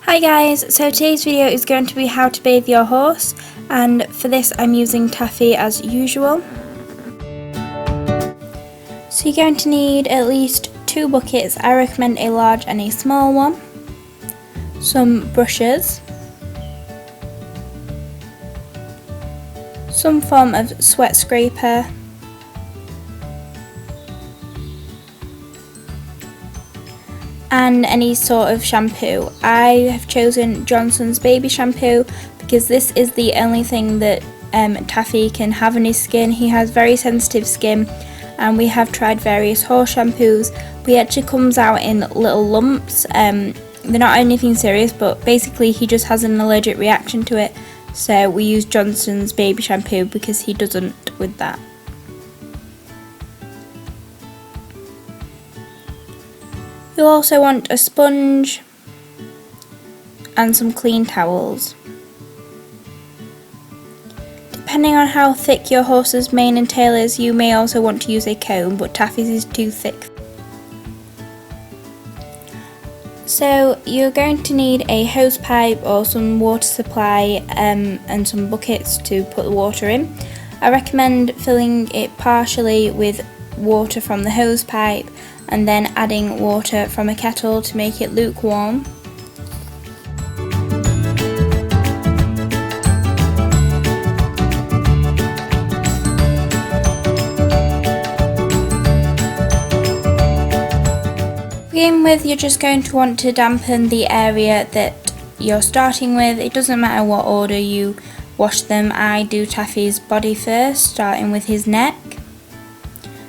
Hi guys, so today's video is going to be how to bathe your horse, and for this I'm using taffy as usual. So you're going to need at least 2 buckets. I recommend a large and a small one, some brushes, some form of sweat scraper, and any sort of shampoo. I have chosen Johnson's baby shampoo because this is the only thing that Taffy can have on his skin. He has very sensitive skin, and we have tried various horse shampoos, but he actually comes out in little lumps. They're not anything serious, but basically he just has an allergic reaction to it, so we use Johnson's baby shampoo because he doesn't with that. You'll also want a sponge and some clean towels. Depending on how thick your horse's mane and tail is, you may also want to use a comb, but Taffy's is too thick. So you're going to need a hose pipe or some water supply and some buckets to put the water in. I recommend filling it partially with water from the hose pipe and then adding water from a kettle to make it lukewarm. To begin with, you're just going to want to dampen the area that you're starting with. It doesn't matter what order you wash them. I do Taffy's body first, starting with his neck.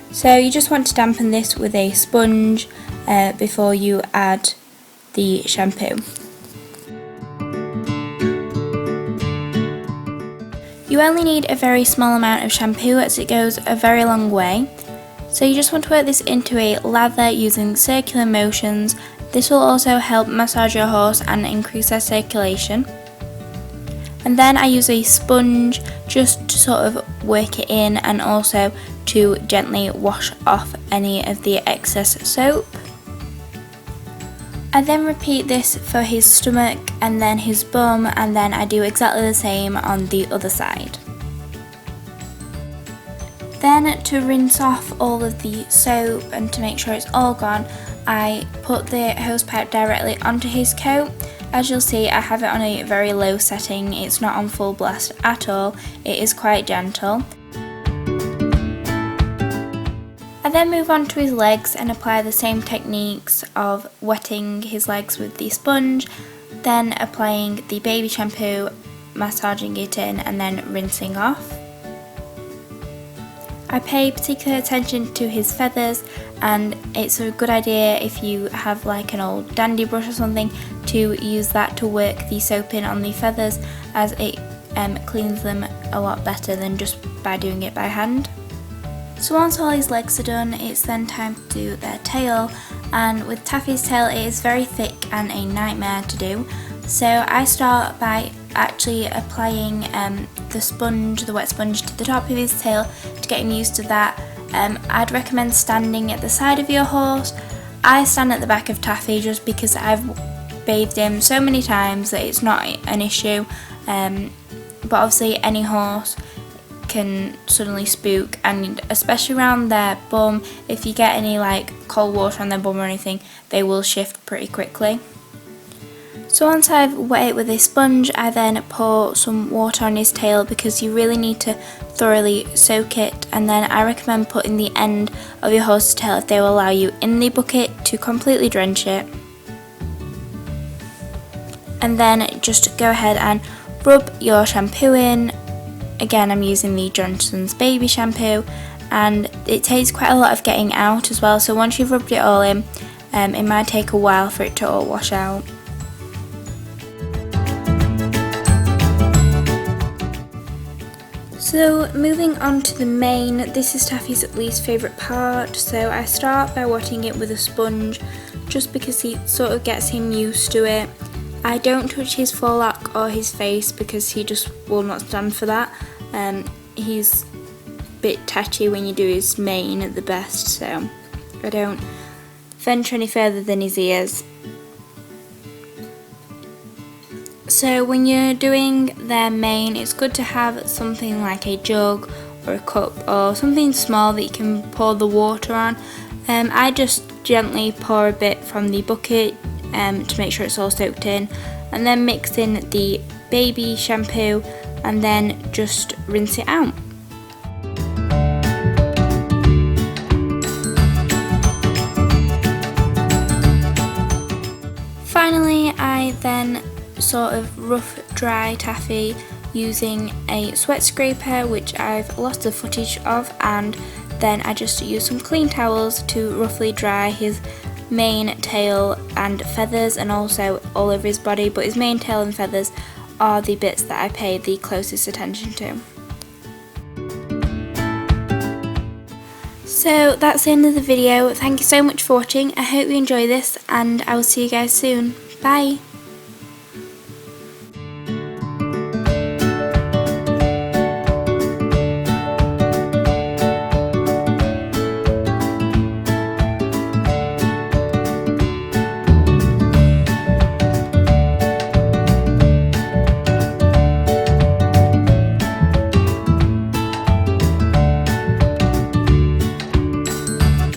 So you just want to dampen this with a sponge before you add the shampoo. You only need a very small amount of shampoo as it goes a very long way. So you just want to work this into a lather using circular motions. This will also help massage your horse and increase their circulation. And then I use a sponge just to sort of work it in and also to gently wash off any of the excess soap. I then repeat this for his stomach and then his bum, and then I do exactly the same on the other side. Then to rinse off all of the soap and to make sure it's all gone, I put the hose pipe directly onto his coat. As you'll see, I have it on a very low setting. It's not on full blast at all. It is quite gentle. I then move on to his legs and apply the same techniques of wetting his legs with the sponge, then applying the baby shampoo, massaging it in, and then rinsing off. I pay particular attention to his feathers, and it's a good idea if you have like an old dandy brush or something to use that to work the soap in on the feathers, as it cleans them a lot better than just by doing it by hand. So once all his legs are done, it's then time to do their tail, and with Taffy's tail it is very thick and a nightmare to do. So I start by actually applying the wet sponge to the top of his tail to get him used to that. I'd recommend standing at the side of your horse. I stand at the back of Taffy just because I've bathed him so many times that it's not an issue, but obviously any horse can suddenly spook, and especially around their bum, if you get any like cold water on their bum or anything, they will shift pretty quickly. So once I've wet it with a sponge, I then pour some water on his tail because you really need to thoroughly soak it, and then I recommend putting the end of your horse's tail, if they will allow you, in the bucket to completely drench it. And then just go ahead and rub your shampoo in. Again, I'm using the Johnson's baby shampoo, and it takes quite a lot of getting out as well, so once you've rubbed it all in, it might take a while for it to all wash out. So moving on to the mane, this is Taffy's least favourite part, so I start by wetting it with a sponge just because it sort of gets him used to it. I don't touch his forelock or his face because he just will not stand for that. He's a bit touchy when you do his mane at the best, so I don't venture any further than his ears. So when you're doing their mane, it's good to have something like a jug or a cup or something small that you can pour the water on. I just gently pour a bit from the bucket to make sure it's all soaked in, and then mix in the baby shampoo and then just rinse it out. Finally, I then sort of rough dry Taffy using a sweat scraper, which I've lost the footage of, and then I just use some clean towels to roughly dry his mane, tail and feathers, and also all over his body, but his mane, tail and feathers are the bits that I pay the closest attention to. So that's the end of the video. Thank you so much for watching. I hope you enjoy this, and I will see you guys soon. Bye!